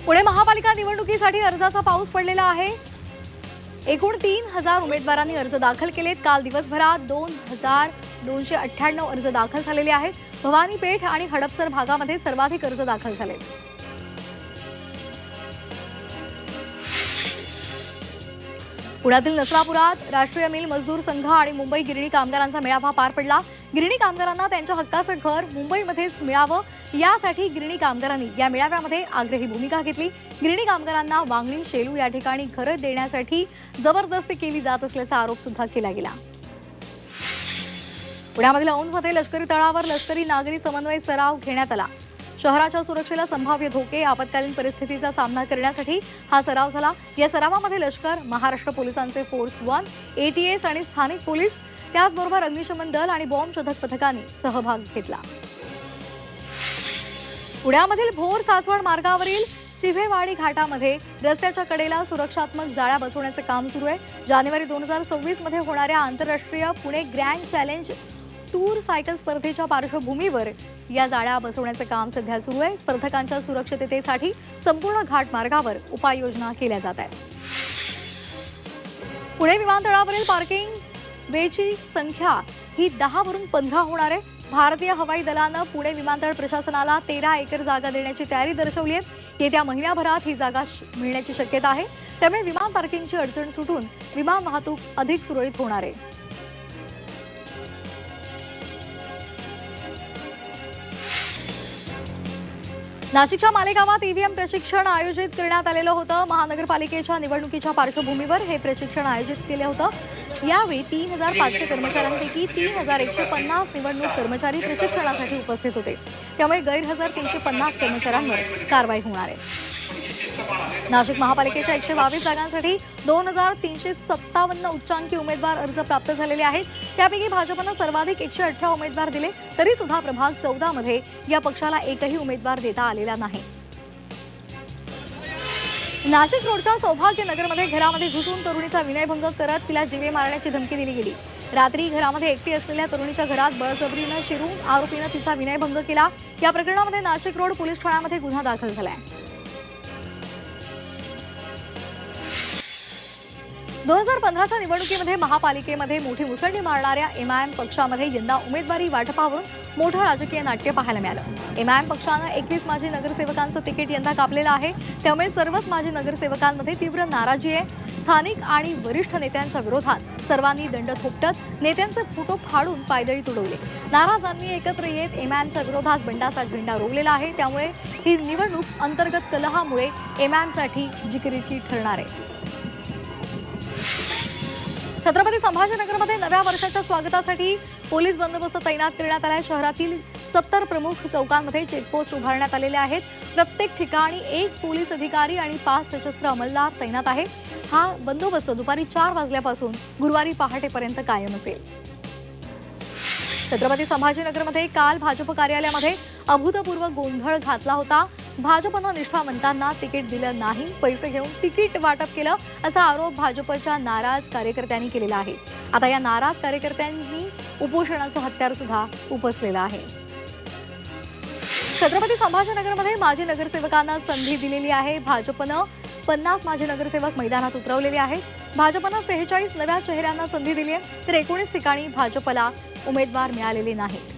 पुणे महापालिका निवडणुकीसाठी अर्जाचा पाऊस पडलेला आहे। एकूण 3000 उमेदवारांनी अर्ज दाखल केलेत। काल दिवसभरात 2298 अर्ज दाखल झालेले आहेत। भवानी पेठ आणि हडपसर भागामध्ये सर्वाधिक अर्ज दाखल झाले। पुण्यातील नसरापुरात राष्ट्रीय मिल मजदूर संघ आणि मुंबई गिरणी कामगारांचा मेळावा पार पडला। गिरणी कामगारांना त्यांच्या हक्काचं घर मुंबईमध्येच मिळावं यासाठी गिरणी कामगारांनी या मेळाव्यामध्ये आग्रही भूमिका घेतली। गिरणी कामगारांना वांगणी शेलू या ठिकाणी घरं देण्यासाठी जबरदस्ती केली जात असल्याचा आरोप सुद्धा केला गेला। पुण्यामधील औंधमध्ये लष्करी तळावर लष्करी नागरी समन्वय सराव घेण्यात आला। शहराच्या सुरक्षेला संभाव्य धोके आपत्कालीन परिस्थितीचा सामना करण्यासाठी हा सराव झाला। या सरावामध्ये लष्कर, महाराष्ट्र पोलिसांचे फोर्स 1, एटीएस आणि स्थानिक पोलीस त्याचबरोबर अग्निशमन दल आणि बॉम्ब शोधक पथकाने सहभाग घेतला। पुण्यामधील भोर चाचवड मार्गावरील चिभेवाडी घाटामध्ये रस्त्याच्या कडेला सुरक्षात्मक जाळ्या बसवण्याचे काम सुरू आहे। जानेवारी 2026 मध्ये होणाऱ्या आंतरराष्ट्रीय Pune grand challenge tour cycle स्पर्धेच्या पार्श्वभूमीवर या जाळ्या बसवण्याचे काम सध्या सुरू आहे। स्पर्धकांच्या सुरक्षिततेसाठी संपूर्ण घाट मार्गावर उपाययोजना केल्या जात आहेत। पुणे विमानतळावरील पार्किंग वेची संख्या ही 10 वरून 15 होणार आहे। भारतीय हवाई दलानं पुणे विमानतळ प्रशासनाला 13 एकर जागा देण्याची तयारी दर्शवली आहे। येत्या महिन्याभरात ही जागा मिळण्याची शक्यता आहे। त्यामुळे विमान पार्किंगची अडचण सुटून विमान वाहतूक अधिक सुरळीत होणार आहे। नाशिकच्या मालेगावात ईव्हीएम प्रशिक्षण आयोजित करण्यात आलेलं होतं। महानगरपालिकेच्या निवडणुकीच्या पार्श्वभूमीवर हे प्रशिक्षण आयोजित केले होतं। यावेळी 3500 कर्मचाऱ्यांपैकी 3150 निवडणूक कर्मचारी प्रशिक्षणासाठी उपस्थित होते। त्यामुळे गैरहजर 350 कर्मचाऱ्यांवर कारवाई होणार आहे। नाशिक महापालिकेच्या 122 जागांसाठी 2357 उच्चांकी उमेदवार अर्ज प्राप्त झालेले आहेत। त्यापैकी भाजपनं सर्वाधिक 118 उमेदवार दिले, तरी सुद्धा प्रभाग 14 मध्ये या पक्षाला एकही उमेदवार देता आलेला नाही। नाशिक रोडच्या सौभाग्यनगरमध्ये घरामध्ये घुसून तरुणीचा विनयभंग करत तिला जीवे मारण्याची धमकी दिली गेली। रात्री घरामध्ये एकटी असलेल्या तरुणीच्या घरात बळजबरीनं शिरून आरोपीनं तिचा विनयभंग केला। या प्रकरणामध्ये नाशिक रोड पोलीस ठाण्यामध्ये गुन्हा दाखल झालाय। 2015च्या निवडणुकीमध्ये महापालिकेमध्ये मोठी मुसंडी मारणाऱ्या एमआयएम पक्षामध्ये यंदा उमेदवारी वाटपावरून मोठं राजकीय नाट्य पाहायला मिळालं। एमआयएम पक्षानं 21 माजी नगरसेवकांचं तिकीट यंदा कापलेलं आहे। त्यामुळे सर्वच माजी नगरसेवकांमध्ये तीव्र नाराजी आहे। स्थानिक आणि वरिष्ठ नेत्यांच्या विरोधात सर्वांनी दंड थोपटत नेत्यांचे फोटो फाडून पायदळी तुडवले। नाराजांनी एकत्र येत एमआयएमच्या विरोधात बंडाचा झेंडा रोवलेला आहे। त्यामुळे ही निवडणूक अंतर्गत कलहामुळे एमआयएमसाठी जिकिरीची ठरणार आहे। छत्रपती संभाजीनगरमध्ये नव्या वर्षाच्या स्वागतासाठी पोलीस बंदोबस्त तैनात करण्यात आला आहे। शहरातील 70 प्रमुख चौकांमध्ये चेकपोस्ट उभारण्यात आलेले आहेत। प्रत्येक ठिकाणी 1 पोलीस अधिकारी आणि 5 सशस्त्र अंमलदार तैनात आहे। हा बंदोबस्त दुपारी 4 वाजल्यापासून गुरुवारी पहाटेपर्यंत कायम असेल। छत्रपती संभाजीनगरमध्ये काल भाजप कार्यालयामध्ये अभूतपूर्व गोंधळ घातला होता। भाजपनं निष्ठावंतांना तिकीट दिलं नाही, पैसे घेऊन तिकीट वाटप केलं असा आरोप भाजपच्या नाराज कार्यकर्त्यांनी केलेला आहे। आता या नाराज कार्यकर्त्यांनी उपोषणाचं हत्यार सुद्धा उपसलेलं आहे। छत्रपती संभाजीनगरमध्ये माजी नगरसेवकांना संधी दिलेली आहे। भाजपनं 50 माजी नगरसेवक मैदानात उतरवलेले आहेत। भाजपनं 46 नव्या चेहऱ्यांना संधी दिली आहे, तर 19 ठिकाणी भाजपला उमेदवार मिळालेले नाहीत।